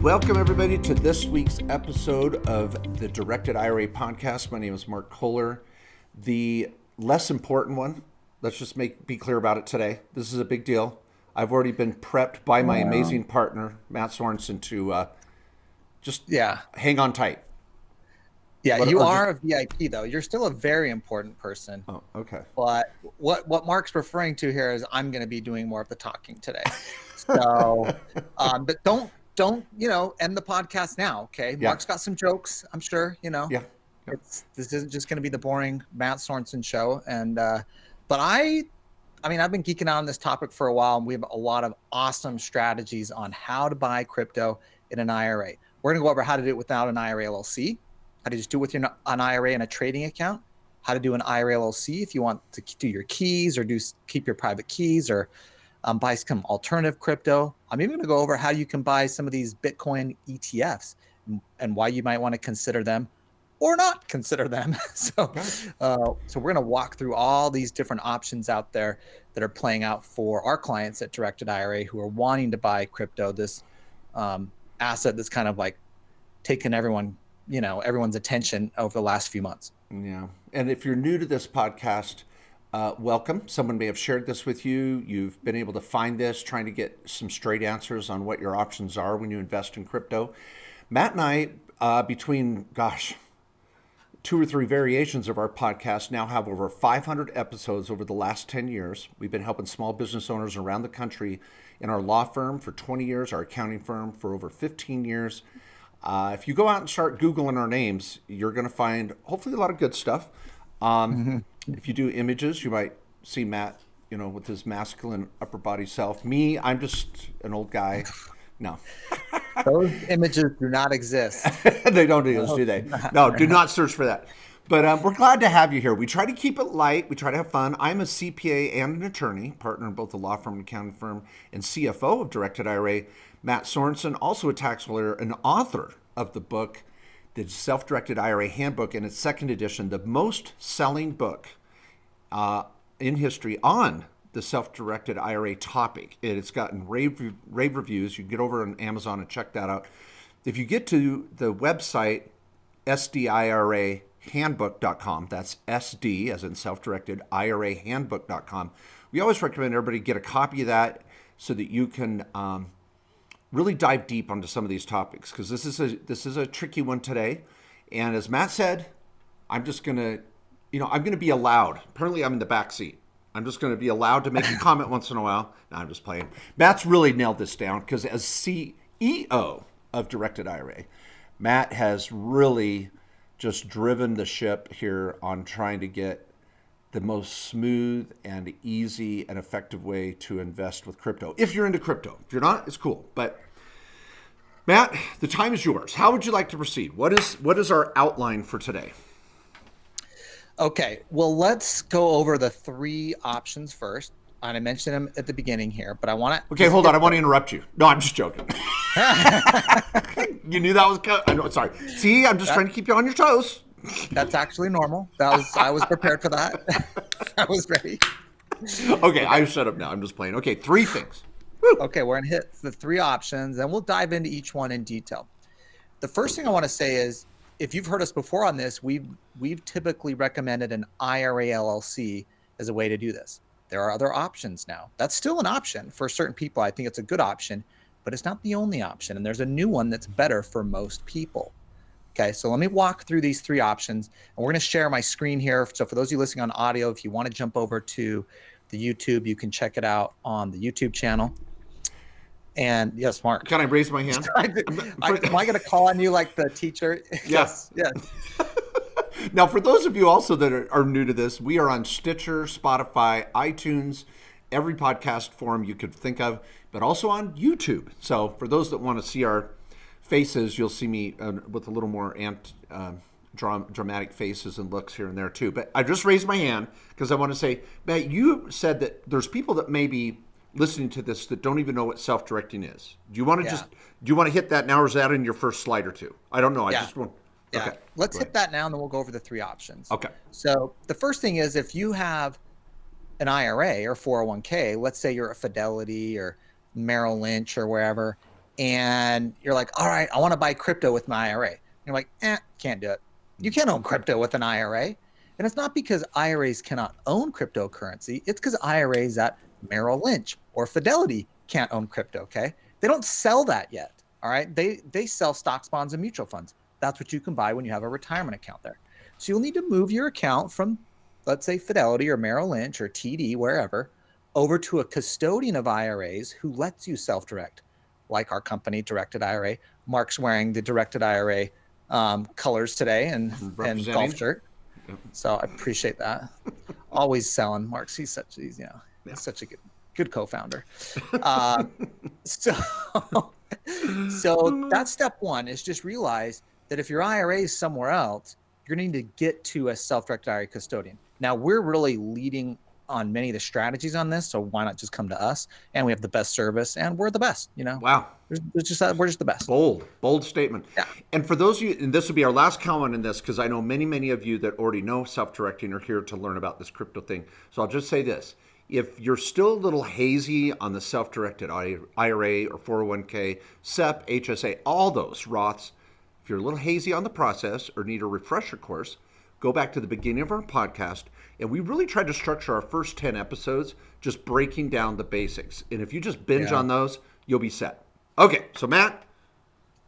Welcome, everybody, to this week's episode of the Directed IRA podcast. My name is Mark Kohler. The less important one, let's just be clear about it today. This is a big deal. I've already been prepped by my amazing partner, Matt Sorensen, to hang on tight. Yeah, you are a VIP, though. You're still a very important person. Oh, okay. But what Mark's referring to here is I'm going to be doing more of the talking today. So, but don't end the podcast now, okay? Yeah. Mark's got some jokes, I'm sure, Yeah. This isn't just going to be the boring Matt Sorensen show. And but I've been geeking out on this topic for a while, and we have a lot of awesome strategies on how to buy crypto in an IRA. We're going to go over how to do it without an IRA LLC, how to just do it with an IRA and a trading account, how to do an IRA LLC if you want to do your keys or keep your private keys or buy some alternative crypto. I'm even going to go over how you can buy some of these Bitcoin ETFs and why you might want to consider them or not consider them. So we're going to walk through all these different options out there that are playing out for our clients at Directed IRA who are wanting to buy crypto, this asset that's kind of like taken everyone's attention over the last few months. Yeah. And if you're new to this podcast, welcome. Someone may have shared this with you. You've been able to find this, trying to get some straight answers on what your options are when you invest in crypto. Matt and I, between, 2 or 3 variations of our podcast, now have over 500 episodes over the last 10 years. We've been helping small business owners around the country in our law firm for 20 years, our accounting firm for over 15 years. If you go out and start Googling our names, you're going to find hopefully a lot of good stuff. If you do images, you might see Matt, with his masculine upper body self. Me, I'm just an old guy. No. Those images do not exist. They don't exist, do they? No, do not search for that. But we're glad to have you here. We try to keep it light. We try to have fun. I'm a CPA and an attorney, partner in both the law firm and accounting firm, and CFO of Directed IRA. Matt Sorensen, also a tax lawyer and author of the book, The Self-Directed IRA Handbook, in its second edition, the most selling book in history on the self-directed IRA topic. It's gotten rave reviews. You can get over on Amazon and check that out. If you get to the website, sdirahandbook.com, that's SD as in self-directed IRA handbook.com, we always recommend everybody get a copy of that so that you can really dive deep onto some of these topics, because this is a tricky one today. And as Matt said, I'm just gonna, I'm gonna be allowed. Apparently, I'm in the back seat. I'm just gonna be allowed to make a comment once in a while. No, I'm just playing. Matt's really nailed this down, because as CEO of Directed IRA, Matt has really just driven the ship here on trying to get the most smooth and easy and effective way to invest with crypto. If you're into crypto. If you're not, it's cool. But Matt, the time is yours. How would you like to proceed? What is our outline for today? Okay, well, let's go over the 3 options first. And I mentioned them at the beginning here, but I want to... Okay, hold on. I want to interrupt you. No, I'm just joking. You knew that was... I know, sorry. See, I'm just trying to keep you on your toes. That's actually normal. I was prepared for that. I was ready. Okay, I shut up now. I'm just playing. Okay, 3 things. Woo. Okay, we're going to hit the 3 options, and we'll dive into each one in detail. The first thing I want to say is, if you've heard us before on this, we've typically recommended an IRA LLC as a way to do this. There are other options now. That's still an option for certain people. I think it's a good option, but it's not the only option. And there's a new one that's better for most people. Okay, so let me walk through these 3 options, and we're going to share my screen here. So for those of you listening on audio, if you want to jump over to the YouTube, you can check it out on the YouTube channel. And yes, Mark. Can I raise my hand? Am I going to call on you like the teacher? Yes. Now, for those of you also that are new to this, we are on Stitcher, Spotify, iTunes, every podcast forum you could think of, but also on YouTube. So for those that want to see our faces, you'll see me with a little more dramatic faces and looks here and there too. But I just raised my hand because I want to say, Matt, you said that there's people that may be listening to this that don't even know what self-directing is. Do you want to hit that now, or is that in your first slide or two? I don't know. I just want. Yeah. Okay. Let's hit that now, and then we'll go over the 3 options. Okay. So the first thing is, if you have an IRA or 401k, let's say you're a Fidelity or Merrill Lynch or wherever, and you're like, all right, I want to buy crypto with my IRA. And you're like, can't do it. You can't own crypto with an IRA. And it's not because IRAs cannot own cryptocurrency. It's because IRAs at Merrill Lynch or Fidelity can't own crypto, okay? They don't sell that yet, all right? They sell stocks, bonds, and mutual funds. That's what you can buy when you have a retirement account there. So you'll need to move your account from, let's say, Fidelity or Merrill Lynch or TD, wherever, over to a custodian of IRAs who lets you self-direct, like our company, Directed IRA. Mark's wearing the Directed IRA colors today and golf shirt. Yep. So I appreciate that. Always selling. Mark's, he's such a good co-founder. So that's step one, is just realize that if your IRA is somewhere else, you're going to need to get to a self-directed IRA custodian. Now, we're really leading on many of the strategies on this, so why not just come to us? And we have the best service, and we're the best. Wow, we're just the best. Bold statement. Yeah. And for those of you, and this will be our last comment in this, because I know many of you that already know self-directing are here to learn about this crypto thing. So I'll just say this: if you're still a little hazy on the self-directed IRA or 401k, SEP, HSA, all those Roths, if you're a little hazy on the process or need a refresher course, go back to the beginning of our podcast, and we really tried to structure our first 10 episodes just breaking down the basics. And if you just binge on those, you'll be set. Okay, so Matt,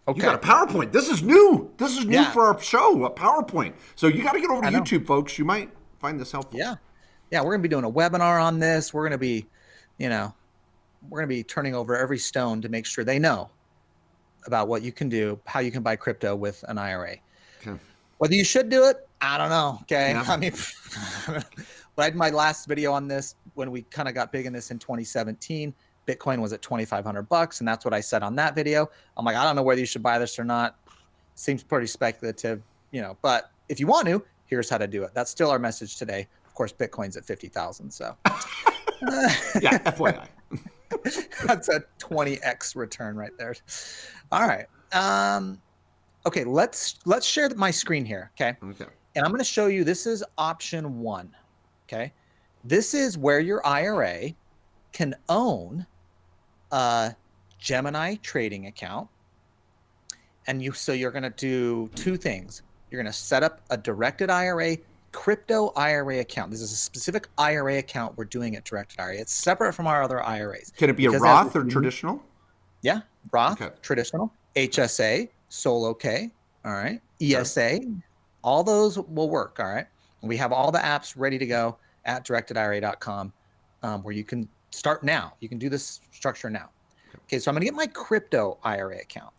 you got a PowerPoint. This is new. This is new for our show, a PowerPoint. So you got to get over to YouTube, folks. You might find this helpful. Yeah, we're going to be doing a webinar on this. We're going to be, turning over every stone to make sure they know about what you can do, how you can buy crypto with an IRA. Okay. Whether you should do it, I don't know. Okay. Yeah. I mean, but I did my last video on this when we kind of got big in this in 2017. Bitcoin was at $2,500, and that's what I said on that video. I'm like, I don't know whether you should buy this or not. Seems pretty speculative, but if you want to, here's how to do it. That's still our message today. Of course, Bitcoin's at 50,000. So yeah, FYI. That's a 20x return right there. All right. Okay, let's share my screen here. Okay. And I'm going to show you, this is option 1. Okay. This is where your IRA can own a Gemini trading account. And so you're going to do 2 things. You're going to set up a directed IRA, crypto IRA account. This is a specific IRA account we're doing at Directed IRA. It's separate from our other IRAs. Can it be a Roth or traditional? Yeah, Roth, traditional, HSA, Solo K, all right, ESA, all those will work, all right. We have all the apps ready to go at directedira.com, where you can start now. You can do this structure now. Okay, so I'm going to get my crypto IRA account.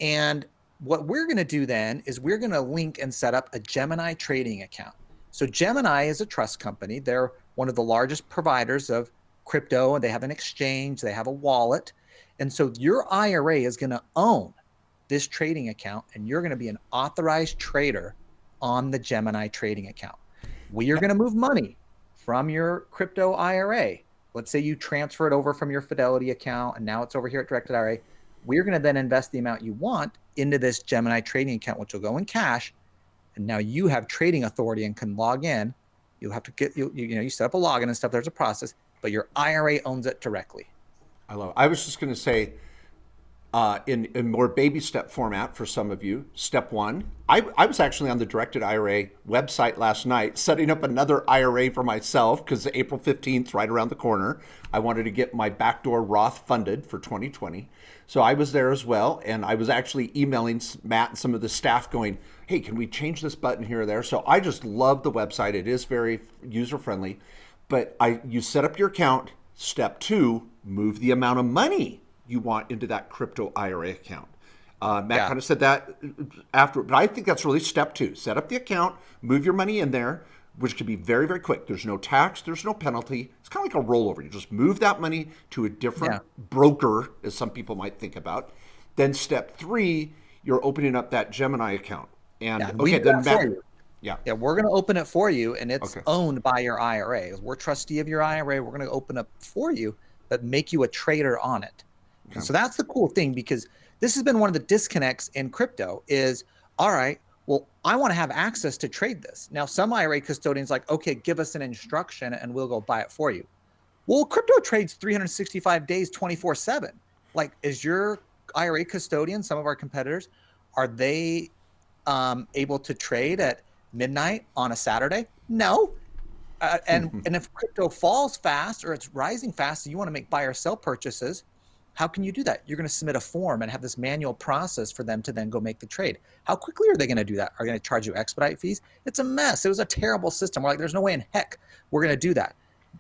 And what we're going to do then is we're going to link and set up a Gemini trading account. So Gemini is a trust company. They're one of the largest providers of crypto, and they have an exchange, they have a wallet. And so your IRA is going to own this trading account, and you're going to be an authorized trader on the Gemini trading account. We are going to move money from your crypto IRA. Let's say you transfer it over from your Fidelity account, and now it's over here at Directed IRA. We're going to then invest the amount you want into this Gemini trading account, which will go in cash. And now you have trading authority and can log in. You'll have to get, you set up a login and stuff. There's a process, but your IRA owns it directly. I love it. I was just going to say, in more baby step format for some of you, step 1, I was actually on the Directed IRA website last night setting up another IRA for myself because April 15th, right around the corner. I wanted to get my backdoor Roth funded for 2020. So I was there as well. And I was actually emailing Matt and some of the staff going, hey, can we change this button here or there? So I just love the website. It is very user-friendly. But you set up your account. Step 2, move the amount of money you want into that crypto IRA account. Matt kind of said that after, but I think that's really step 2. Set up the account, move your money in there, which can be very, very quick. There's no tax, there's no penalty. It's kind of like a rollover. You just move that money to a different broker, as some people might think about. Then step 3, you're opening up that Gemini account. And then Matt, we're going to open it for you, and it's owned by your IRA. We're trustee of your IRA. We're going to open up for you, but make you a trader on it. Okay. So that's the cool thing, because this has been one of the disconnects in crypto is, all right, well, I want to have access to trade this. Now, some IRA custodians like, okay, give us an instruction and we'll go buy it for you. Well, crypto trades 365 days, 24/7. Like, is your IRA custodians, some of our competitors, are they able to trade at midnight on a Saturday? No. And if crypto falls fast or it's rising fast and you want to make buy or sell purchases, how can you do that? You're going to submit a form and have this manual process for them to then go make the trade. How quickly are they going to do that? Are they going to charge you expedite fees? It's a mess. It was a terrible system. We're like, there's no way in heck we're going to do that.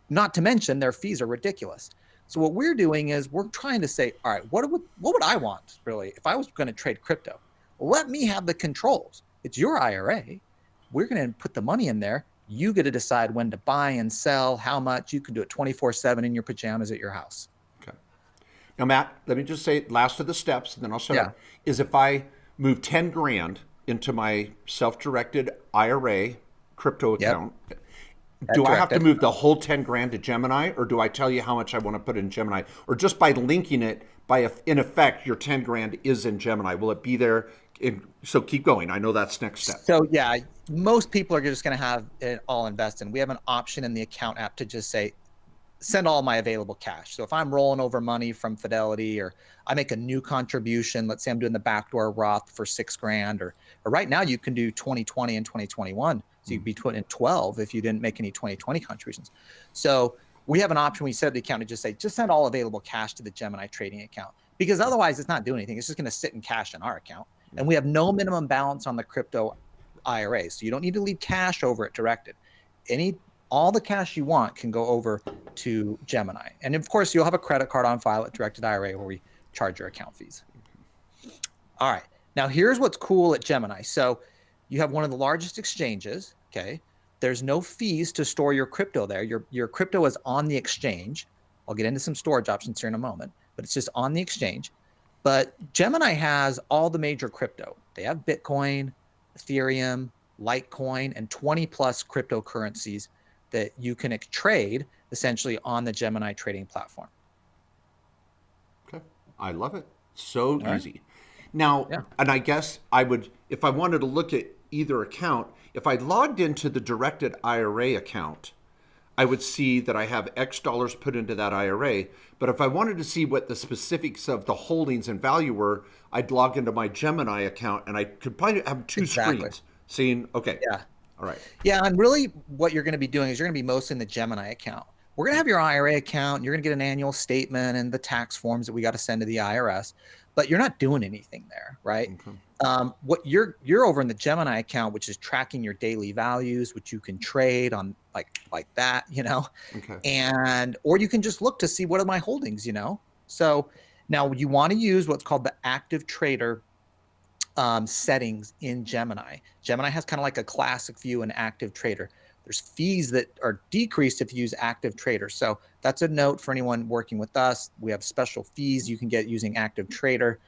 Not to mention their fees are ridiculous. So what we're doing is we're trying to say, all right, what would I want really if I was going to trade crypto? Let me have the controls. It's your IRA. We're going to put the money in there. You get to decide when to buy and sell, how much. You can do it 24/7 in your pajamas at your house. Okay. Now, Matt, let me just say last of the steps, and then I'll shut Yeah. up, is if I move 10 grand into my self-directed IRA crypto account, do I have to move the whole 10 grand to Gemini, or do I tell you how much I want to put in Gemini? Or just by linking it, in effect, your 10 grand is in Gemini. Will it be there? So keep going. I know that's next step. So yeah, most people are just going to have it all invested. We have an option in the account app to just say, send all my available cash. So if I'm rolling over money from Fidelity, or I make a new contribution, let's say I'm doing the backdoor Roth for $6,000, or right now you can do 2020 and 2021. So you'd be putting in 12 if you didn't make any 2020 contributions. So we have an option. We set up the account to just say, just send all available cash to the Gemini trading account, because otherwise it's not doing anything. It's just going to sit in cash in our account. And we have no minimum balance on the crypto IRA. So you don't need to leave cash over it directed. All the cash you want can go over to Gemini. And of course, you'll have a credit card on file at Directed IRA where we charge your account fees. All right. Now, here's what's cool at Gemini. So you have one of the largest exchanges. Okay. There's no fees to store your crypto there. Your crypto is on the exchange. I'll get into some storage options here in a moment, but it's just on the exchange. But Gemini has all the major crypto. They have Bitcoin, Ethereum, Litecoin, and 20 plus cryptocurrencies that you can trade essentially on the Gemini trading platform. Okay. I love it. So easy. Now, Yeah. and I guess I would, if I wanted to look at either account, if I logged into the directed IRA account, I would see that I have X dollars put into that IRA. But if I wanted to see what the specifics of the holdings and value were, I'd log into my Gemini account, and I could probably have two screens seeing, okay. Yeah. All right. Yeah. And really what you're going to be doing is you're going to be mostly in the Gemini account. We're going to have your IRA account. You're going to get an annual statement and the tax forms that we got to send to the IRS, but you're not doing anything there, right? Okay. What you're over in the Gemini account, which is tracking your daily values, which you can trade on like that, you know, and, or you can just look to see what are my holdings, you know? So now you want to use what's called the active trader settings in Gemini. Gemini has kind of like a classic view and active trader. There's fees that are decreased if you use active trader. So that's a note for anyone working with us. We have special fees you can get using active trader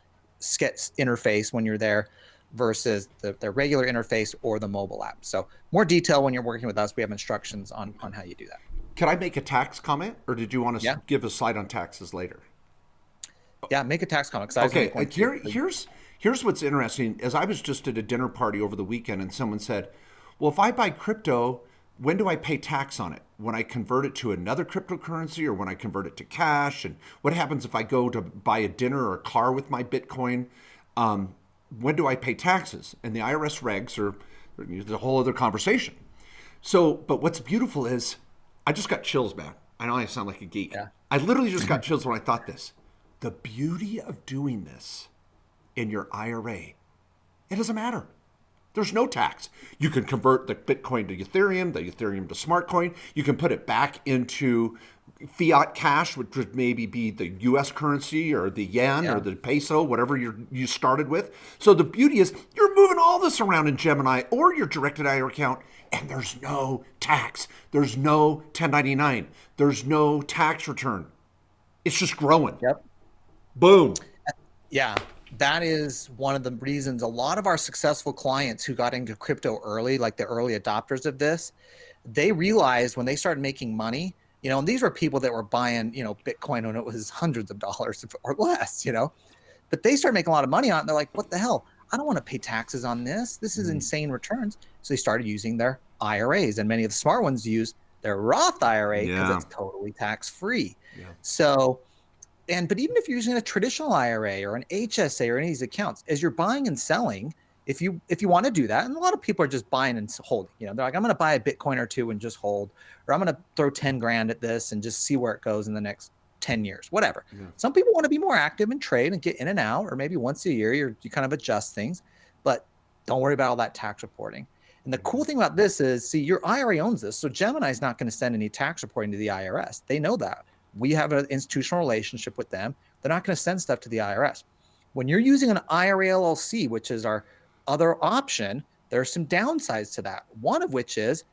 interface when you're there versus the regular interface or the mobile app. So more detail when you're working with us. We have instructions on how you do that. Can I make a tax comment, or did you want to give a slide on taxes later? Yeah, make a tax comment. Okay, here's what's interesting. As I was just at a dinner party over the weekend, and someone said, well, if I buy crypto, when do I pay tax on it? When I convert it to another cryptocurrency, or when I convert it to cash? And what happens if I go to buy a dinner or a car with my Bitcoin? When do I pay taxes? And the IRS regs are a whole other conversation. So, but what's beautiful is I just got chills, man. I know I sound like a geek. Yeah. I literally just got chills when I thought this. The beauty of doing this in your IRA, it doesn't matter. There's no tax. You can convert the Bitcoin to Ethereum, the Ethereum to Smartcoin. You can put it back into fiat cash, which would maybe be the US currency or the yen or the peso, whatever you started with. So the beauty is you're moving all this around in Gemini or your directed IRA account, and there's no tax. There's no 1099. There's no tax return. It's just growing. Yep. Boom. Yeah. That is one of the reasons a lot of our successful clients who got into crypto early, like the early adopters of this, they realized when they started making money, you know, and these were people that were buying, you know, Bitcoin when it was hundreds of dollars or less, you know, but they started making a lot of money on it. And they're like, what the hell? I don't want to pay taxes on this. This is insane returns. So they started using their IRAs, and many of the smart ones use their Roth IRA because it's totally tax free. Yeah. So but even if you're using a traditional IRA or an HSA or any of these accounts, as you're buying and selling, if you want to do that, and a lot of people are just buying and holding, they're like, I'm going to buy a Bitcoin or two and just hold, or I'm going to throw 10 grand at this and just see where it goes in the next 10 years, whatever. Yeah. Some people want to be more active and trade and get in and out, or maybe once a year you kind of adjust things, but don't worry about all that tax reporting. And the cool thing about this is, see, your IRA owns this. So Gemini's not going to send any tax reporting to the IRS. They know that. We have an institutional relationship with them. They're not going to send stuff to the IRS. When you're using an IRA LLC, which is our other option, there are some downsides to that. One of which is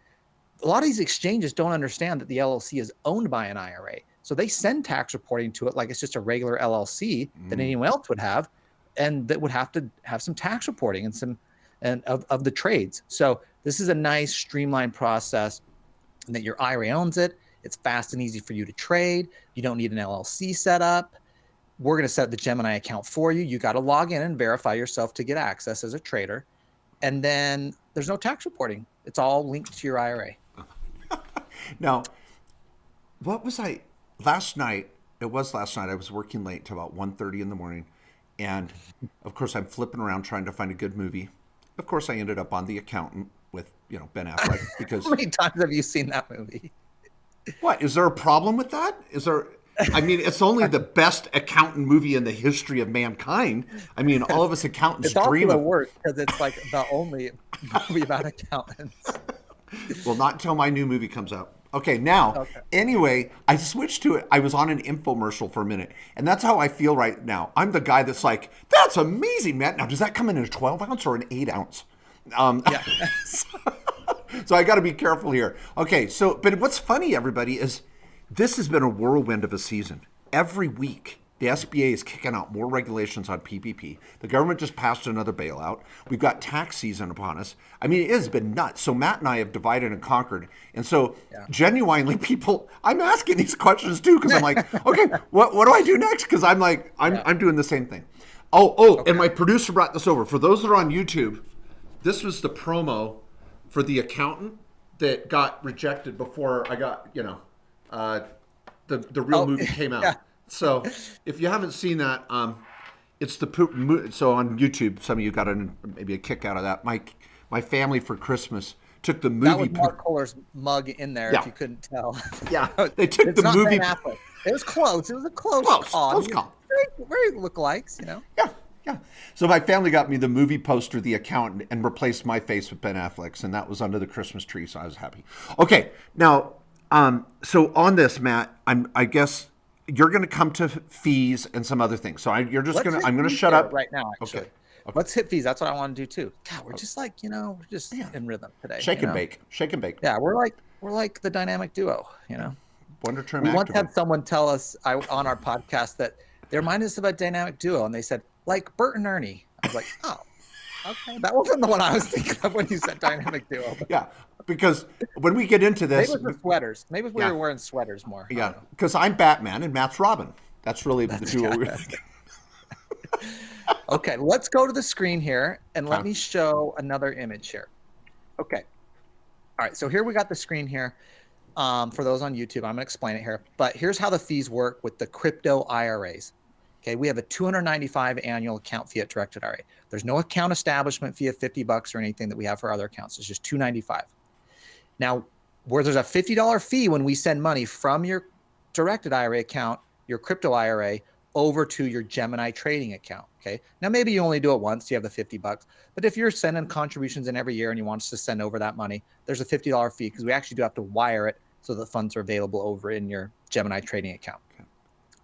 a lot of these exchanges don't understand that the LLC is owned by an IRA. So they send tax reporting to it like it's just a regular LLC that anyone else would have, and that would have to have some tax reporting and some of the trades. So this is a nice streamlined process, and that your IRA owns it. It's fast and easy for you to trade. You don't need an LLC set up. We're going to set up the Gemini account for you. You got to log in and verify yourself to get access as a trader. And then there's no tax reporting. It's all linked to your IRA. Now, what was last night? It was last night. I was working late till about 1:30 in the morning. And of course, I'm flipping around trying to find a good movie. Of course, I ended up on The Accountant with, Ben Affleck, because how many times have you seen that movie? What, is there a problem with that? Is there? I mean, it's only the best accountant movie in the history of mankind. I mean, all of us accountants dream of. It's also the worst because it's like the only movie about accountants. Well, not until my new movie comes out. Okay, now, Anyway, I switched to it. I was on an infomercial for a minute, and that's how I feel right now. I'm the guy that's like, that's amazing, Matt. Now, does that come in a 12 ounce or an 8 ounce? Yeah. So I got to be careful here. Okay, but what's funny, everybody, is this has been a whirlwind of a season. Every week, the SBA is kicking out more regulations on PPP. The government just passed another bailout. We've got tax season upon us. I mean, it has been nuts. So Matt and I have divided and conquered. And so genuinely, people, I'm asking these questions too, because I'm like, okay, what do I do next? Because I'm like, I'm doing the same thing. And my producer brought this over. For those that are on YouTube, this was the promo for The Accountant that got rejected before I got, the real movie came out. Yeah. So if you haven't seen that, it's so on YouTube, some of you got maybe a kick out of that. My family for Christmas took the movie. That was Mark Kohler's mug in there, if you couldn't tell. Yeah, they took the movie. It was close. It was a close call. Close call. Very lookalikes, Yeah. So my family got me the movie poster, The Accountant, and replaced my face with Ben Affleck's, and that was under the Christmas tree, so I was happy. Okay, now, so on this, Matt, I guess you're going to come to fees and some other things. So I'm going to shut up right now. Actually, okay. Let's hit fees. That's what I want to do too. God, we're just like we're just in rhythm today. Shake and bake. Yeah, we're like the dynamic duo. Wonder Term. We once had someone tell us on our podcast that they reminded us of a dynamic duo, and they said like Bert and Ernie. I was like, oh, okay, that wasn't the one I was thinking of when you said dynamic duo. Yeah. Because when we get into this, maybe it was the sweaters. Maybe we were wearing sweaters more. Yeah, because I'm Batman and Matt's Robin. That's really the duo. Okay, let's go to the screen here and let me show another image here. Okay. All right, so here we got the screen here. For those on YouTube, I'm going to explain it here. But here's how the fees work with the crypto IRAs. Okay, we have a $295 annual account fee at Directed IRA. There's no account establishment fee of $50 or anything that we have for other accounts. It's just $295. Now, where there's a $50 fee when we send money from your Directed IRA account, your crypto IRA, over to your Gemini trading account. Okay. Now, maybe you only do it once. You have the $50, but if you're sending contributions in every year and you want us to send over that money, there's a $50 fee because we actually do have to wire it so the funds are available over in your Gemini trading account. Okay.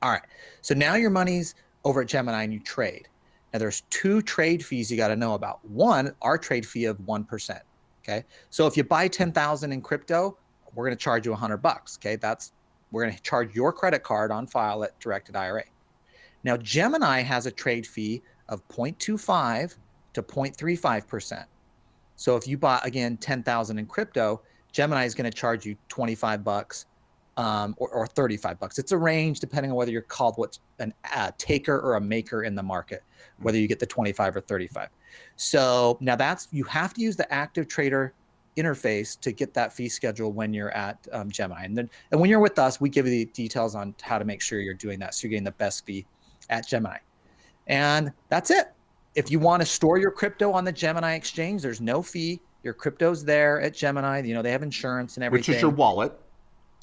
All right. So now your money's over at Gemini and you trade. Now, there's two trade fees you got to know about. One, our trade fee of 1%. Okay. So if you buy 10,000 in crypto, we're going to charge you $100. Okay. We're going to charge your credit card on file at Directed IRA. Now, Gemini has a trade fee of 0.25 to 0.35%. So if you buy, again, 10,000 in crypto, Gemini is going to charge you $25 or $35. It's a range depending on whether you're called a taker or a maker in the market, whether you get the 25 or 35. So now you have to use the active trader interface to get that fee schedule when you're at Gemini. And when you're with us, we give you the details on how to make sure you're doing that, so you're getting the best fee at Gemini. And that's it. If you want to store your crypto on the Gemini exchange, there's no fee. Your crypto's there at Gemini. You know, they have insurance and everything. Which is your wallet.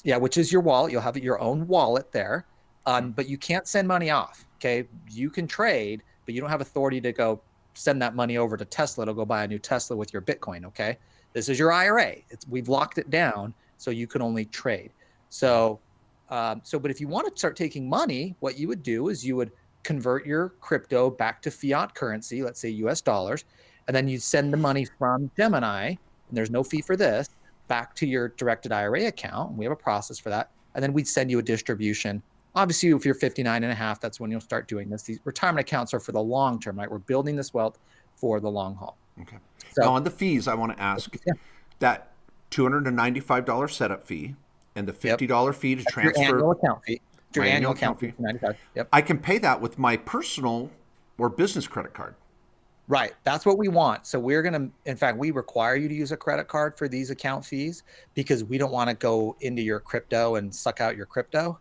Yeah, which is your wallet. You'll have your own wallet there. But you can't send money off. Okay. You can trade, but you don't have authority to go send that money over to Tesla to go buy a new Tesla with your Bitcoin. Okay. This is your IRA. We've locked it down so you can only trade. But if you want to start taking money, what you would do is you would convert your crypto back to fiat currency, let's say US dollars, and then you send the money from Gemini, and there's no fee for this, back to your directed IRA account. We have a process for that. And then we'd send you a distribution. Obviously, if you're 59 and a half, that's when you'll start doing this. These retirement accounts are for the long term, right? We're building this wealth for the long haul. Okay. So, now on the fees, I want to ask that $295 setup fee and the $50 fee to transfer. Your annual account fee. Your annual account fee. $95. Yep. I can pay that with my personal or business credit card. Right. That's what we want. So we're going to, in fact, we require you to use a credit card for these account fees because we don't want to go into your crypto and suck out your crypto,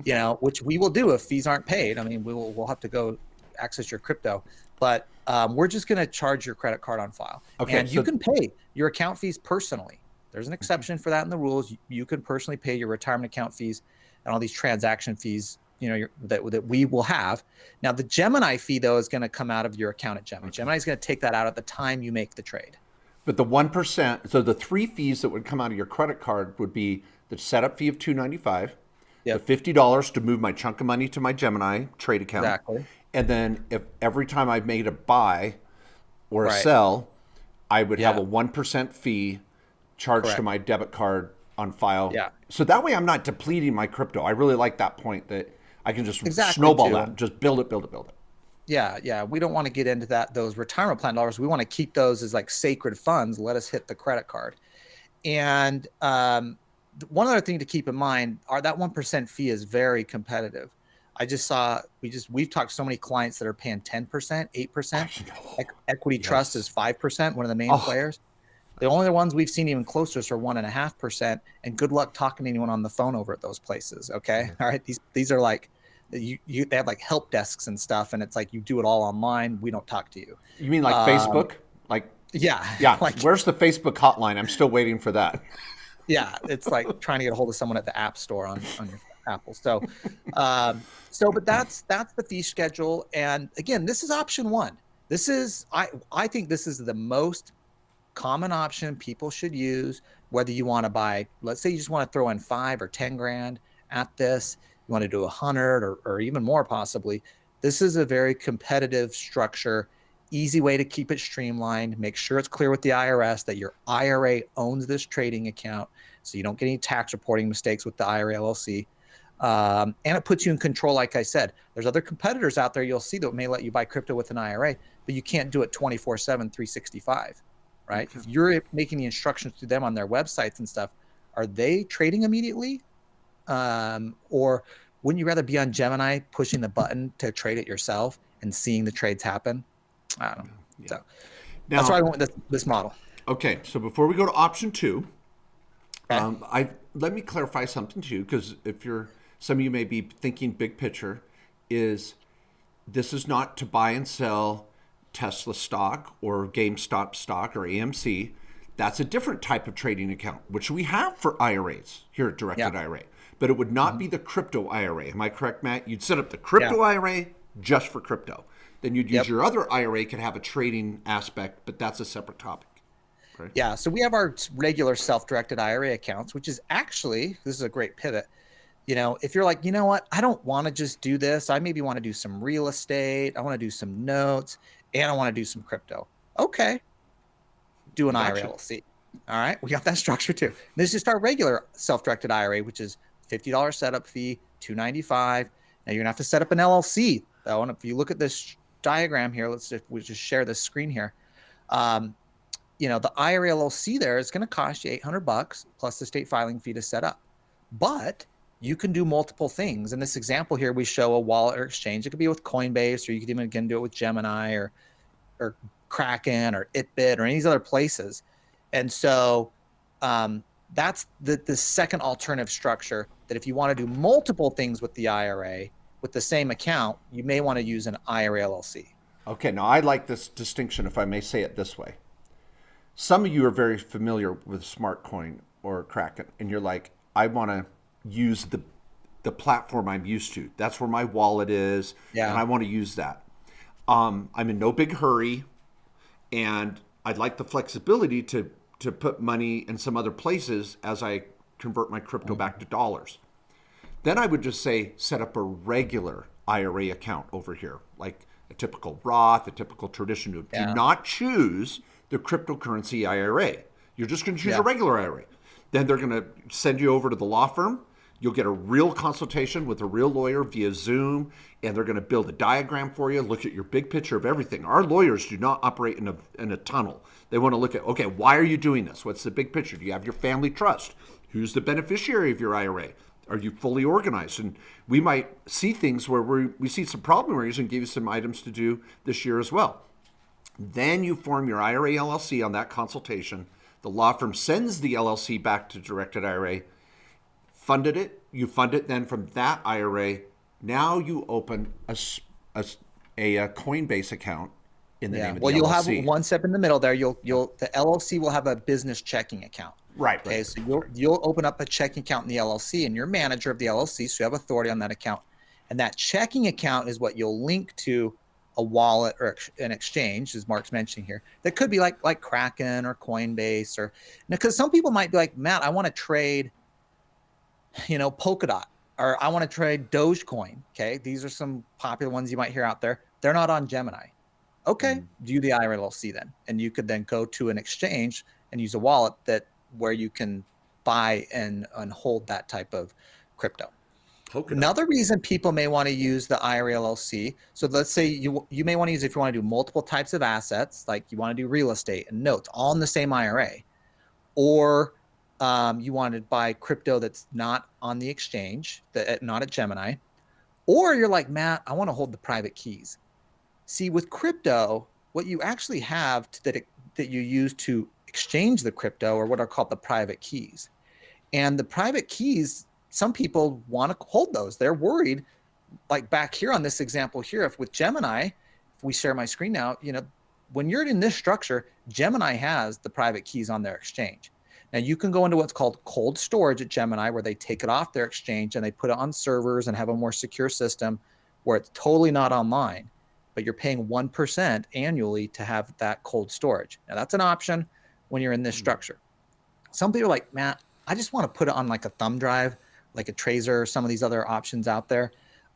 you know, which we will do if fees aren't paid. I mean, we'll have to go access your crypto, but we're just going to charge your credit card on file. Okay, and you can pay your account fees personally. There's an exception for that in the rules. You can personally pay your retirement account fees and all these transaction fees, you know, that we will have. Now, the Gemini fee, though, is going to come out of your account at Gemini. Gemini is going to take that out at the time you make the trade. But the 1%, so the three fees that would come out of your credit card would be the setup fee of $295, the $50 to move my chunk of money to my Gemini trade account. Exactly. And then if every time I made a buy or a sell, I would have a 1% fee charged to my debit card on file. Yeah. So that way I'm not depleting my crypto. I really like that point that I can just snowball that, just build it. Yeah, yeah. We don't want to get into those retirement plan dollars. We want to keep those as like sacred funds. Let us hit the credit card. And one other thing to keep in mind that 1% fee is very competitive. I just saw we've talked to so many clients that are paying 10%, 8%. Equity Trust is 5%, one of the main players. The only ones we've seen even closer are 1.5%. And good luck talking to anyone on the phone over at those places. Okay, all right. These are like they have like help desks and stuff, and it's like you do it all online. We don't talk to you. You mean like Facebook? Like yeah. Like, where's the Facebook hotline? I'm still waiting for that. Yeah, it's like trying to get a hold of someone at the App Store on your Apple. So, but that's the fee schedule. And again, this is option one. This is I think this is the most common option people should use, whether you want to buy, let's say you just want to throw in 5 or 10 grand at this, you want to do 100 or even more possibly. This is a very competitive structure, easy way to keep it streamlined. Make sure it's clear with the IRS that your IRA owns this trading account, so you don't get any tax reporting mistakes with the IRA LLC. And it puts you in control. Like I said, there's other competitors out there you'll see that may let you buy crypto with an IRA, but you can't do it 24/7, 365. Right? If you're making the instructions to them on their websites and stuff, are they trading immediately? Or wouldn't you rather be on Gemini pushing the button to trade it yourself and seeing the trades happen? I don't know. Yeah. So now, that's why I went with this model. Okay. So before we go to option 2, let me clarify something to you, because some of you may be thinking big picture, this is not to buy and sell Tesla stock or GameStop stock or AMC. That's a different type of trading account, which we have for IRAs here at Directed IRA. But it would not be the crypto IRA. Am I correct, Matt? You'd set up the crypto IRA just for crypto. Then you'd use your other IRA, could have a trading aspect, but that's a separate topic. Right? Yeah, so we have our regular self-directed IRA accounts, which is actually, this is a great pivot. You know, if you're like, you know what, I don't want to just do this. I maybe want to do some real estate. I want to do some notes. And I want to do some crypto. Okay. Do an IRA LLC. All right. We got that structure too. This is just our regular self-directed IRA, which is $50 setup fee, $295. Now you're gonna have to set up an LLC though. And if you look at this diagram here, we just share this screen here. You know, the IRA LLC there is going to cost you $800 plus the state filing fee to set up. But you can do multiple things. In this example here, we show a wallet or exchange. It could be with Coinbase, or you could even again do it with Gemini or Kraken or Itbit or any of these other places. And so that's the second alternative structure, that if you want to do multiple things with the IRA with the same account, you may want to use an IRA LLC. Okay, now I like this distinction, if I may say it this way. Some of you are very familiar with SmartCoin or Kraken, and you're like, I want to use the platform I'm used to. That's where my wallet is, and Yeah. I want to use that. I'm in no big hurry, and I'd like the flexibility to put money in some other places as I convert my crypto back to dollars. Then I would just say set up a regular IRA account over here, like a typical Roth, a typical traditional. Do Yeah. not choose the cryptocurrency IRA. You're just going to choose a Yeah. regular IRA. Then they're going to send you over to the law firm. You'll get a real consultation with a real lawyer via Zoom, and they're going to build a diagram for you, look at your big picture of everything. Our lawyers do not operate in a tunnel. They want to look at, okay, why are you doing this? What's the big picture? Do you have your family trust? Who's the beneficiary of your IRA? Are you fully organized? And we might see things where we see some problem areas and give you some items to do this year as well. Then you form your IRA LLC on that consultation. The law firm sends the LLC back to directed IRA, funded it. You fund it then from that IRA. Now you open a Coinbase account in the name of Well, the you'll LLC. have one step in the middle there. The LLC will have a business checking account. Right. Okay, so you'll open up a checking account in the LLC, and you're manager of the LLC, so you have authority on that account. And that checking account is what you'll link to a wallet or an exchange, as Mark's mentioning here. That could be like Kraken or Coinbase, or because some people might be like, Matt, I want to trade, Polkadot, or I want to trade Dogecoin. Okay, these are some popular ones you might hear out there. They're not on Gemini. Okay, do the IRA LLC then, and you could then go to an exchange and use a wallet where you can buy and hold that type of crypto. Polkadot. Another reason people may want to use the IRA LLC. So let's say you may want to use it if you want to do multiple types of assets, like you want to do real estate and notes all in the same IRA, or you want to buy crypto that's not on the exchange, not at Gemini, or you're like, Matt, I want to hold the private keys. See, with crypto, what you actually have that you use to exchange the crypto are what are called the private keys. And the private keys, some people want to hold those. They're worried, like back here on this example here, if with Gemini, if we share my screen now, when you're in this structure, Gemini has the private keys on their exchange. Now you can go into what's called cold storage at Gemini, where they take it off their exchange and they put it on servers and have a more secure system where it's totally not online, but you're paying 1% annually to have that cold storage. Now that's an option when you're in this structure. Some people are like, Matt, I just want to put it on like a thumb drive, like a Tracer, or some of these other options out there.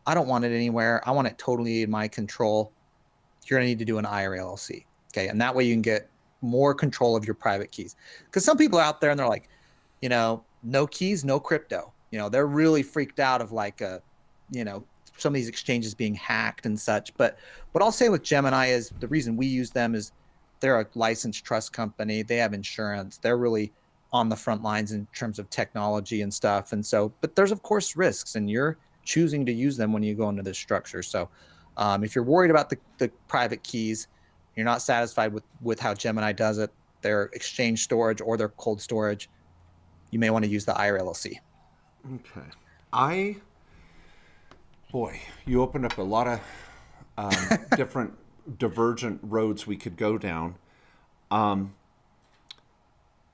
I don't want it anywhere. I want it totally in my control. You're going to need to do an IRA LLC. Okay. And that way you can get more control of your private keys. Because some people are out there and they're like, no keys, no crypto. They're really freaked out of like some of these exchanges being hacked and such. But what I'll say with Gemini is the reason we use them is they're a licensed trust company. They have insurance. They're really on the front lines in terms of technology and stuff. And so, but there's of course risks, and you're choosing to use them when you go into this structure. So if you're worried about the private keys, you're not satisfied with how Gemini does it, their exchange storage or their cold storage, you may want to use the IRA LLC. Okay. Boy, you opened up a lot of different divergent roads we could go down.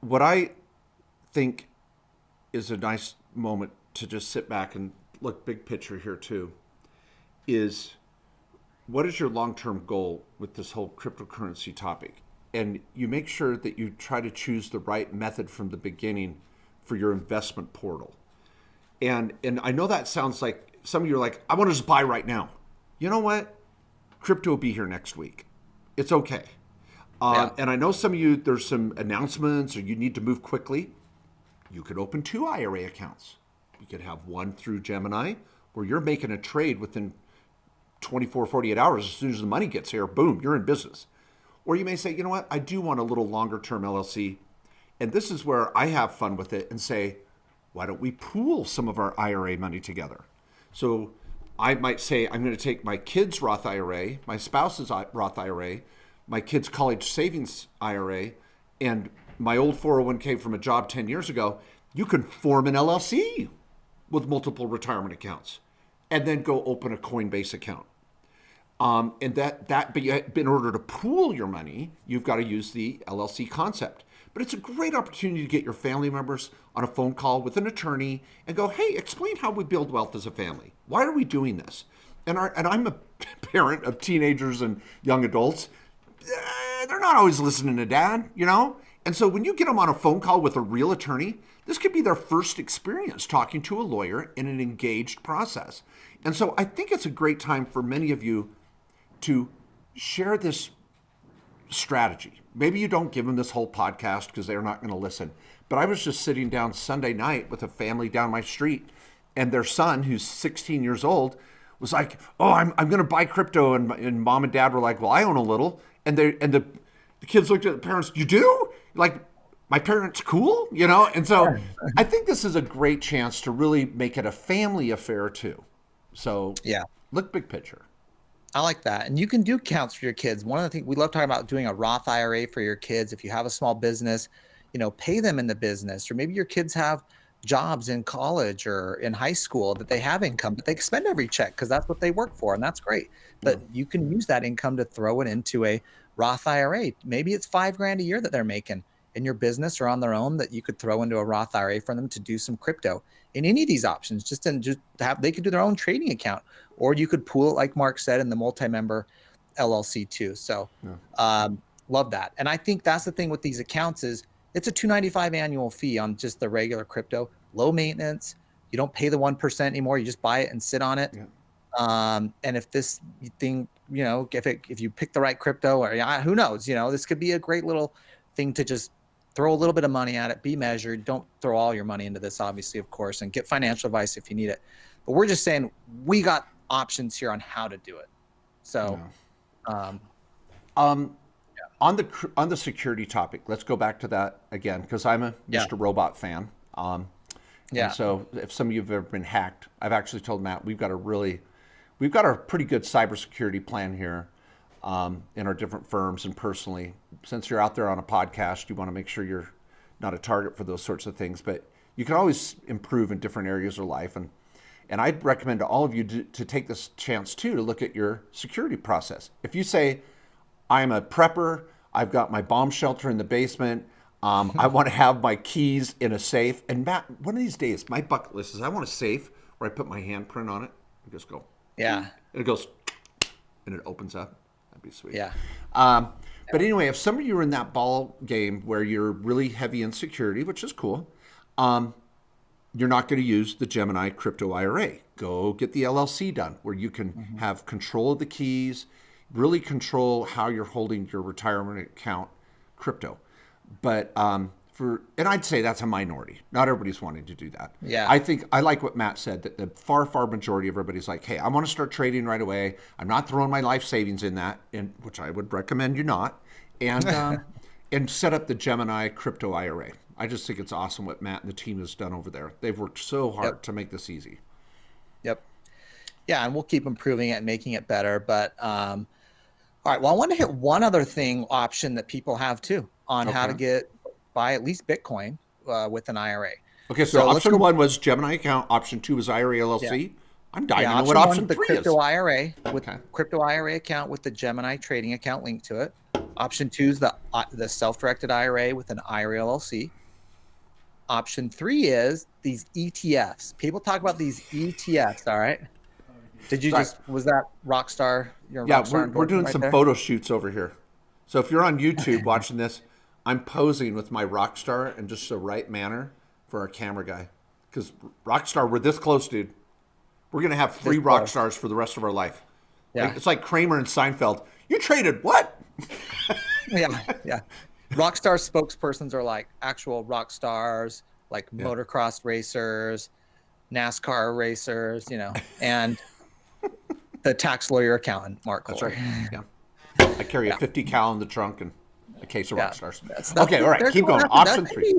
What I think is a nice moment to just sit back and look big picture here too is, what is your long-term goal with this whole cryptocurrency topic? And you make sure that you try to choose the right method from the beginning for your investment portal. And I know that sounds like some of you are like, I want to just buy right now. You know what? Crypto will be here next week. It's okay. And I know some of you, there's some announcements or you need to move quickly. You could open 2 IRA accounts. You could have one through Gemini where you're making a trade within 24, 48 hours. As soon as the money gets here, boom, you're in business. Or you may say, you know what? I do want a little longer term LLC. And this is where I have fun with it and say, why don't we pool some of our IRA money together? So I might say, I'm going to take my kids' Roth IRA, my spouse's Roth IRA, my kids' college savings IRA, and my old 401k from a job 10 years ago, you can form an LLC with multiple retirement accounts and then go open a Coinbase account. But in order to pool your money, you've got to use the LLC concept. But it's a great opportunity to get your family members on a phone call with an attorney and go, hey, explain how we build wealth as a family. Why are we doing this? And I'm a parent of teenagers and young adults. They're not always listening to dad, you know? And so when you get them on a phone call with a real attorney, this could be their first experience talking to a lawyer in an engaged process. And so I think it's a great time for many of you to share this strategy. Maybe you don't give them this whole podcast because they're not going to listen. But I was just sitting down Sunday night with a family down my street, and their son, who's 16 years old, was like, oh, I'm going to buy crypto. And mom and dad were like, well, I own a little. And the kids looked at the parents, you do? Like, my parents cool, you know? And so I think this is a great chance to really make it a family affair too. So yeah, look big picture. I like that. And you can do accounts for your kids. One of the things we love talking about, doing a Roth IRA for your kids. If you have a small business, you know, pay them in the business, or maybe your kids have jobs in college or in high school that they have income, but they spend every check because that's what they work for. And that's great. But you can use that income to throw it into a Roth IRA. Maybe it's $5,000 a year that they're making in your business or on their own that you could throw into a Roth IRA for them to do some crypto. In any of these options, they could do their own trading account, or you could pool it, like Mark said, in the multi-member LLC too. So love that. And I think that's the thing with these accounts is it's a $295 annual fee on just the regular crypto, low maintenance. You don't pay the 1% anymore. You just buy it and sit on it. Yeah. And if this thing, you know, if you pick the right crypto, or who knows, you know, this could be a great little thing to just throw a little bit of money at it, be measured. Don't throw all your money into this, obviously, of course, and get financial advice if you need it. But we're just saying we got options here on how to do it. So, on the security topic, let's go back to that again, because I'm a Mr. Robot fan. And so if some of you have ever been hacked, I've actually told Matt we've got a pretty good cybersecurity plan here. In our different firms and personally. Since you're out there on a podcast, you want to make sure you're not a target for those sorts of things, but you can always improve in different areas of life. And I'd recommend to all of you to take this chance too, to look at your security process. If you say, I'm a prepper, I've got my bomb shelter in the basement, I want to have my keys in a safe. And Matt, one of these days, my bucket list is I want a safe where I put my handprint on it and just go. Yeah. And it goes, and it opens up. That'd be sweet. Yeah. But anyway, if some of you are in that ball game where you're really heavy in security, which is cool, you're not going to use the Gemini Crypto IRA. Go get the LLC done, where you can have control of the keys, really control how you're holding your retirement account crypto. But and I'd say that's a minority. Not everybody's wanting to do that. Yeah. I like what Matt said, that the far majority of everybody's like, hey, I want to start trading right away. I'm not throwing my life savings in that, which I would recommend you not, and and set up the Gemini Crypto IRA. I just think it's awesome what Matt and the team has done over there. They've worked so hard to make this easy. Yep. Yeah, and we'll keep improving it and making it better. But all right, well, I want to hit one other option that people have too on how to buy at least Bitcoin with an IRA. Okay, so option 1 was Gemini account. Option 2 was IRA LLC. Yeah. I'm dying to know what option 3 is. Crypto IRA crypto IRA account with the Gemini trading account linked to it. Option 2 is the self-directed IRA with an IRA LLC. Option 3 is these ETFs. People talk about these ETFs. All right. Did you was that Rockstar? We're doing some photo shoots over here. So if you're on YouTube watching this, I'm posing with my Rockstar in just the right manner for our camera guy. Because Rockstar, we're this close, dude. We're going to have 3 Rockstars for the rest of our life. Yeah. It's like Kramer and Seinfeld. You traded what? Yeah. Rockstar spokespersons are like actual rock stars, like motocross racers, NASCAR racers, you know, and the tax lawyer accountant, Mark. That's right. Yeah. I carry a 50 cal in the trunk and a case of Rockstars. Okay, all right, keep going. Option 3.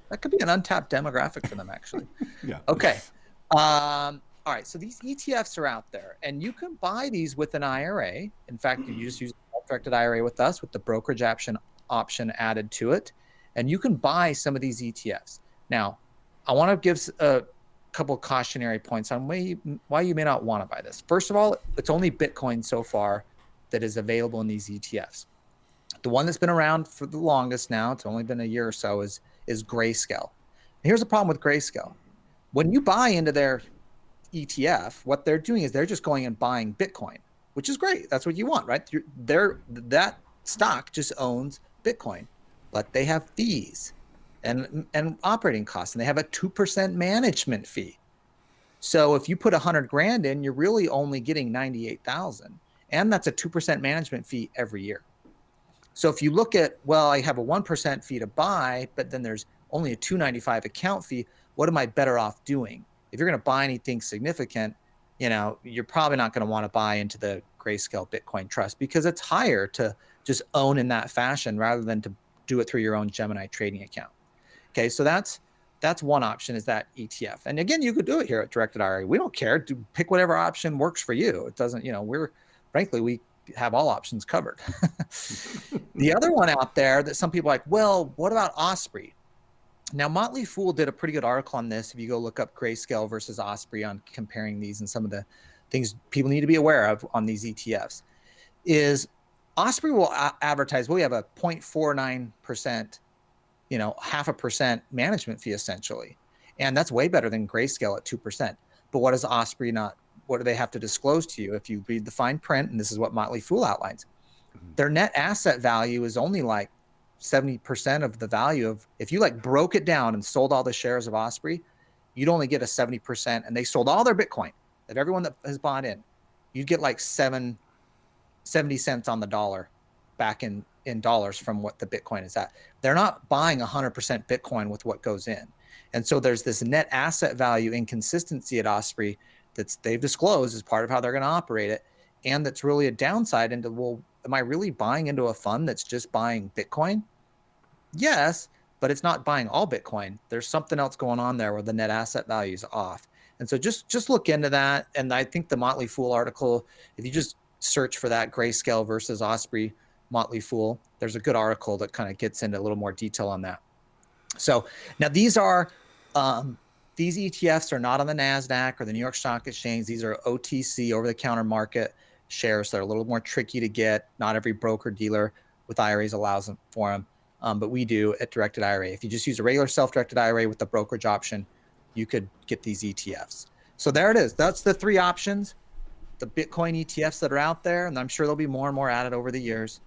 That could be an untapped demographic for them, actually. Yeah. Okay. All right, so these ETFs are out there, and you can buy these with an IRA. In fact, you just use a self-directed IRA with us with the brokerage option added to it. and you can buy some of these ETFs. Now, I want to give a couple cautionary points on why you may not want to buy this. First of all, it's only Bitcoin so far that is available in these ETFs. The one that's been around for the longest now, it's only been a year or so, is Grayscale. And here's the problem with Grayscale. When you buy into their ETF, what they're doing is they're just going and buying Bitcoin, which is great. That's what you want, right? That stock just owns Bitcoin, but they have fees and operating costs, and they have a 2% management fee. So if you put 100 grand in, you're really only getting 98,000, and that's a 2% management fee every year. So if you look at, well, I have a 1% fee to buy, but then there's only a 295 account fee. What am I better off doing? If you're going to buy anything significant, you're probably not going to want to buy into the Grayscale Bitcoin Trust, because it's higher to just own in that fashion rather than to do it through your own Gemini trading account. Okay, so that's one option, is that ETF. And again, you could do it here at Directed IRA. We don't care. Pick whatever option works for you. It doesn't, we have all options covered. The other one out there that some people are like, well, what about Osprey? Now, Motley Fool did a pretty good article on this. If you go look up Grayscale versus Osprey on comparing these and some of the things people need to be aware of on these ETFs, is Osprey will advertise, we have a 0.49%, 0.5% management fee essentially. And that's way better than Grayscale at 2%. But what does Osprey what do they have to disclose to you? If you read the fine print, and this is what Motley Fool outlines, their net asset value is only like 70% of the value of, if you broke it down and sold all the shares of Osprey, you'd only get a 70%, and they sold all their Bitcoin, that everyone that has bought in, you'd get like 70 cents on the dollar back in dollars from what the Bitcoin is at. They're not buying 100% Bitcoin with what goes in. And so there's this net asset value inconsistency at Osprey they've disclosed as part of how they're going to operate it. And that's really a downside into, well, am I really buying into a fund that's just buying Bitcoin? Yes, but it's not buying all Bitcoin. There's something else going on there where the net asset value is off. And so just look into that. And I think the Motley Fool article, if you just search for that, Grayscale versus Osprey, Motley Fool, there's a good article that kind of gets into a little more detail on that. So now these ETFs are not on the NASDAQ or the New York Stock Exchange. These are OTC, over-the-counter market shares. They're a little more tricky to get. Not every broker dealer with IRAs allows them for them, but we do at Directed IRA. If you just use a regular self-directed IRA with the brokerage option, you could get these ETFs. So there it is. That's the three options, the Bitcoin ETFs that are out there, and I'm sure there'll be more and more added over the years.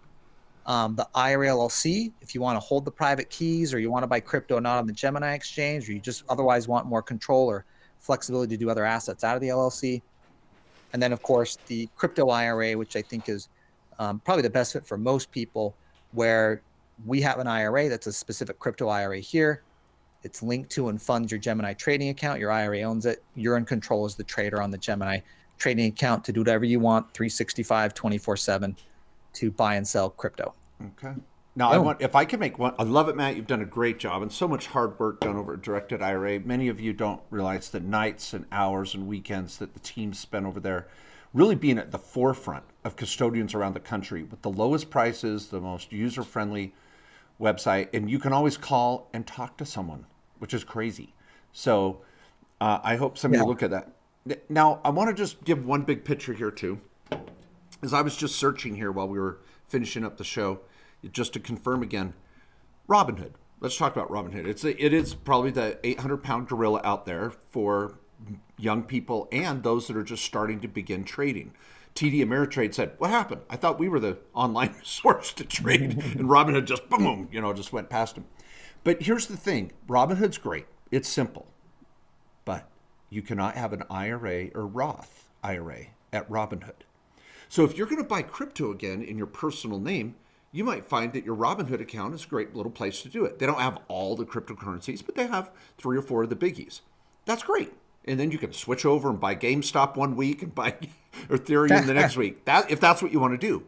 The IRA LLC, if you want to hold the private keys, or you want to buy crypto not on the Gemini exchange, or you just otherwise want more control or flexibility to do other assets out of the LLC. And then, of course, the crypto IRA, which I think is probably the best fit for most people, where we have an IRA that's a specific crypto IRA here. It's linked to and funds your Gemini trading account. Your IRA owns it. You're in control as the trader on the Gemini trading account to do whatever you want, 365, 24/7. To buy and sell crypto. Okay. Now, if I can make one, I love it, Matt. You've done a great job, and so much hard work done over at Directed IRA. Many of you don't realize the nights and hours and weekends that the team spent over there, really being at the forefront of custodians around the country with the lowest prices, the most user-friendly website, and you can always call and talk to someone, which is crazy. So I hope some of you look at that. Now, I want to just give one big picture here, too. As I was just searching here while we were finishing up the show, just to confirm again, Robinhood. Let's talk about Robinhood. It is probably the 800-pound gorilla out there for young people and those that are just starting to begin trading. TD Ameritrade said, "What happened? I thought we were the online source to trade," and Robinhood just boom, just went past them. But here's the thing: Robinhood's great. It's simple, but you cannot have an IRA or Roth IRA at Robinhood. So if you're going to buy crypto again in your personal name, you might find that your Robinhood account is a great little place to do it. They don't have all the cryptocurrencies, but they have 3 or 4 of the biggies. That's great. And then you can switch over and buy GameStop one week and buy Ethereum the next week, if that's what you want to do.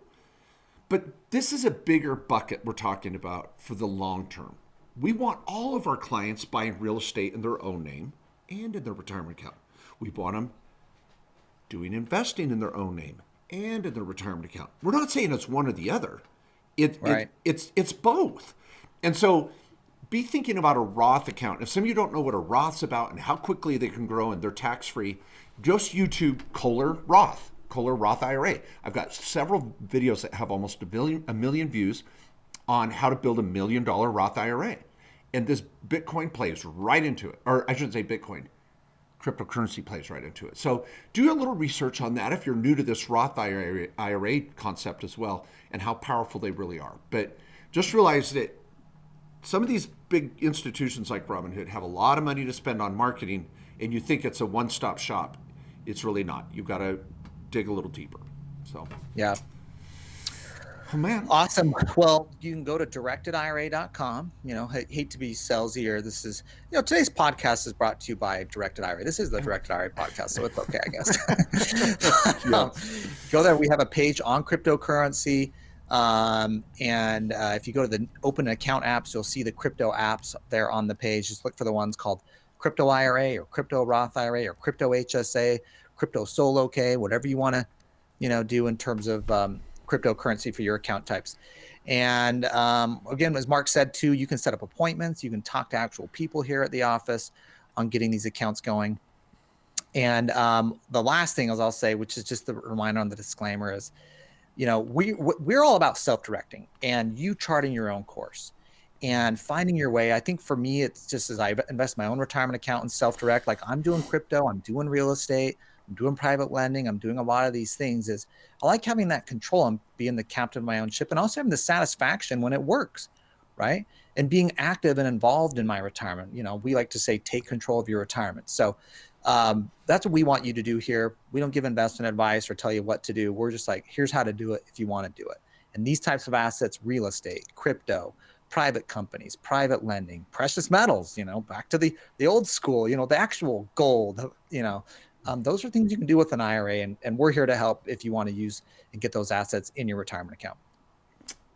But this is a bigger bucket we're talking about for the long term. We want all of our clients buying real estate in their own name and in their retirement account. We want them doing investing in their own name and in their retirement account. We're not saying it's one or the other. It's both. And so be thinking about a Roth account. If some of you don't know what a Roth's about and how quickly they can grow and they're tax-free, just YouTube Kohler Roth IRA. I've got several videos that have almost a million views on how to build $1 million Roth IRA. And this Bitcoin plays right into it. Or I shouldn't say Bitcoin. Cryptocurrency plays right into it. So do a little research on that if you're new to this Roth IRA concept as well, and how powerful they really are. But just realize that some of these big institutions like Robinhood have a lot of money to spend on marketing, and you think it's a one-stop shop. It's really not. You've got to dig a little deeper. So yeah. Oh man. Awesome. Well, you can go to directedira.com. Hate to be salesy here. This is, today's podcast is brought to you by Directed IRA. This is the Directed IRA podcast, so it's okay, I guess. Go there. We have a page on cryptocurrency. And if you go to the open account apps, you'll see the crypto apps there on the page. Just look for the ones called Crypto IRA or Crypto Roth IRA or Crypto HSA, Crypto Solo K, whatever you want to, do in terms of cryptocurrency for your account types. And again, as Mark said too, you can set up appointments. You can talk to actual people here at the office on getting these accounts going. And the last thing, as I'll say, which is just the reminder on the disclaimer, is, we're all about self-directing and you charting your own course and finding your way. I think for me, it's just as I invest my own retirement account and self-direct, like I'm doing crypto, I'm doing real estate, I'm doing private lending, I'm doing a lot of these things. Is I like having that control and being the captain of my own ship, and also having the satisfaction when it works, right? And being active and involved in my retirement. We like to say, take control of your retirement. So that's what we want you to do here. We don't give investment advice or tell you what to do. We're just like, here's how to do it if you want to do it. And these types of assets, real estate, crypto, private companies, private lending, precious metals, back to the old school, the actual gold, those are things you can do with an IRA, and we're here to help if you want to use and get those assets in your retirement account.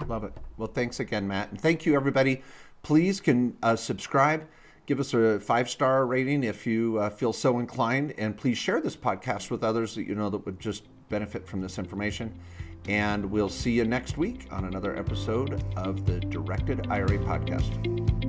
Love it. Well, thanks again, Matt. And thank you, everybody. Please can subscribe, give us a 5-star rating if you feel so inclined, and please share this podcast with others that that would just benefit from this information. And we'll see you next week on another episode of the Directed IRA podcast.